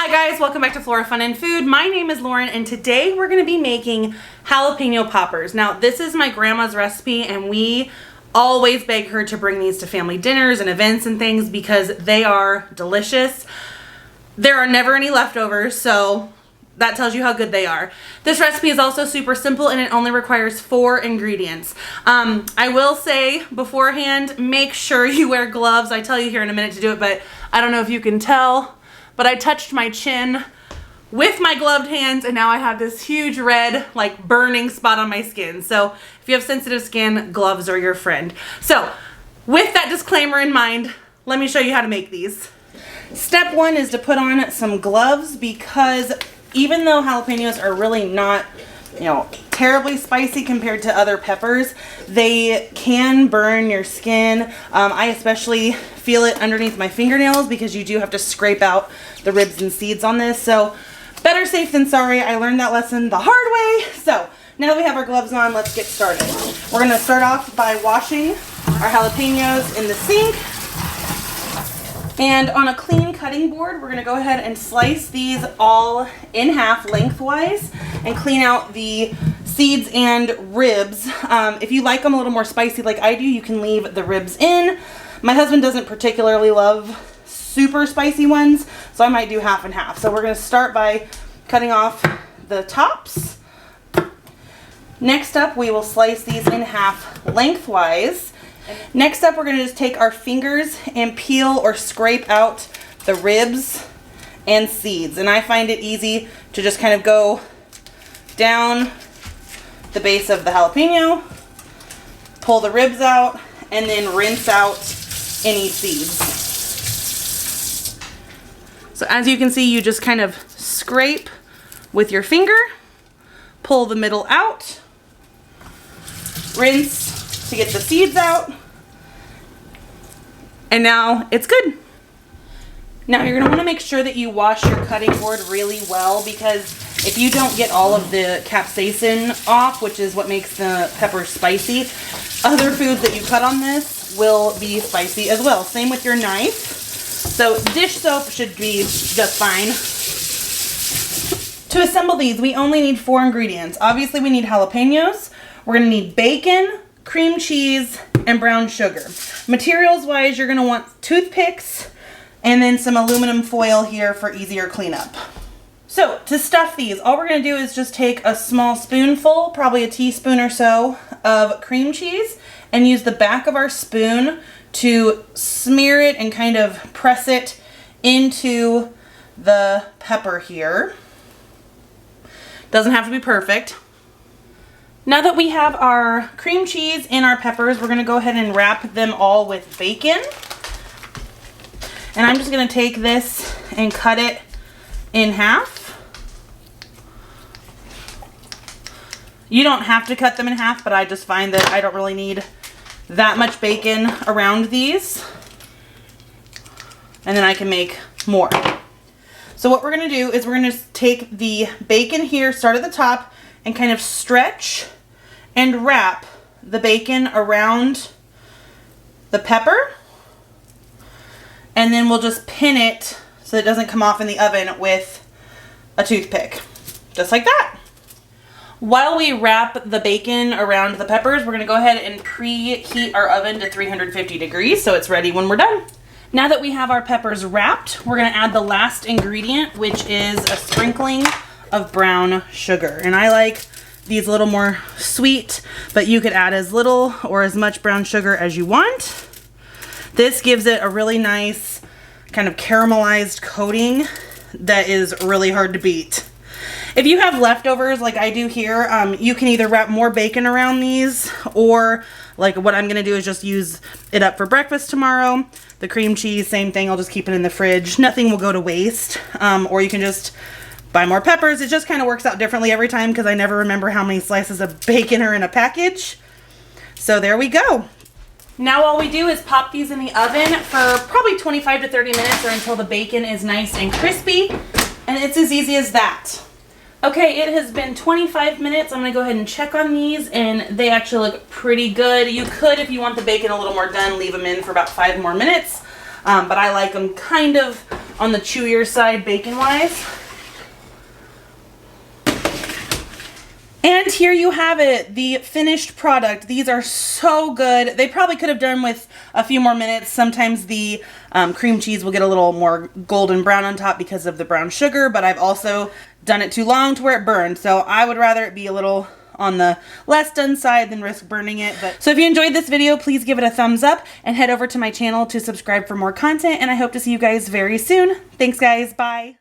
Hi guys, welcome back to Flora Fun and Food. My name is Lauren and today we're going to be making jalapeno poppers. Now this is my grandma's recipe and we always beg her to bring these to family dinners and events and things because they are delicious. There are never any leftovers, so that tells you how good they are. This recipe is also super simple and it only requires 4 ingredients. I will say beforehand, make sure you wear gloves. I tell you here in a minute to do it, but I don't know if you can tell, but I touched my chin with my gloved hands and now I have this huge red, like burning spot on my skin. So if you have sensitive skin, gloves are your friend. So with that disclaimer in mind, let me show you how to make these. Step 1 is to put on some gloves because even though jalapenos are really not, terribly spicy compared to other peppers, they can burn your skin. I especially feel it underneath my fingernails because you do have to scrape out the ribs and seeds on this. So better safe than sorry. I learned that lesson the hard way. So now that we have our gloves on, let's get started. We're going to start off by washing our jalapenos in the sink. And on a clean cutting board, we're going to go ahead and slice these all in half lengthwise and clean out the seeds and ribs. If you like them a little more spicy like I do, you can leave the ribs in. My husband doesn't particularly love super spicy ones, so I might do half and half. So we're going to start by cutting off the tops. Next up, we will slice these in half lengthwise. Next up, we're going to just take our fingers and peel or scrape out the ribs and seeds. And I find it easy to just kind of go down the base of the jalapeno, pull the ribs out, and then rinse out any seeds. So as you can see, you just kind of scrape with your finger, pull the middle out, rinse to get the seeds out, and now it's good. Now you're gonna wanna make sure that you wash your cutting board really well because if you don't get all of the capsaicin off, which is what makes the peppers spicy, other foods that you cut on this will be spicy as well. Same with your knife. So dish soap should be just fine. To assemble these, we only need 4 ingredients. Obviously we need jalapenos, we're gonna need bacon, cream cheese, and brown sugar. Materials wise, you're gonna want toothpicks and then some aluminum foil here for easier cleanup. So to stuff these, all we're gonna do is just take a small spoonful, probably a teaspoon or so, of cream cheese and use the back of our spoon to smear it and kind of press it into the pepper here. Doesn't have to be perfect. Now that we have our cream cheese and our peppers, we're going to go ahead and wrap them all with bacon. And I'm just going to take this and cut it in half. You don't have to cut them in half, but I just find that I don't really need that much bacon around these. And then I can make more. So what we're going to do is we're going to take the bacon here, start at the top, and kind of stretch and wrap the bacon around the pepper. And then we'll just pin it so it doesn't come off in the oven with a toothpick. Just like that. While we wrap the bacon around the peppers, we're going to go ahead and preheat our oven to 350 degrees so it's ready when we're done. Now that we have our peppers wrapped, we're going to add the last ingredient, which is a sprinkling of brown sugar. And I like these a little more sweet, but you could add as little or as much brown sugar as you want. This gives it a really nice kind of caramelized coating that is really hard to beat. If you have leftovers like I do here, you can either wrap more bacon around these, or like what I'm gonna do is just use it up for breakfast tomorrow. The cream cheese, same thing, I'll just keep it in the fridge. Nothing will go to waste. Or you can just buy more peppers. It just kind of works out differently every time because I never remember how many slices of bacon are in a package. So there we go. Now all we do is pop these in the oven for probably 25 to 30 minutes or until the bacon is nice and crispy. And it's as easy as that. Okay, it has been 25 minutes. I'm gonna go ahead and check on these and they actually look pretty good. You could, if you want the bacon a little more done, leave them in for about 5 more minutes. But I like them kind of on the chewier side bacon-wise. And here you have it, the finished product. These are so good. They probably could have done with a few more minutes. Sometimes the cream cheese will get a little more golden brown on top because of the brown sugar, but I've also done it too long to where it burned. So I would rather it be a little on the less done side than risk burning it. So if you enjoyed this video, please give it a thumbs up and head over to my channel to subscribe for more content. And I hope to see you guys very soon. Thanks guys, bye.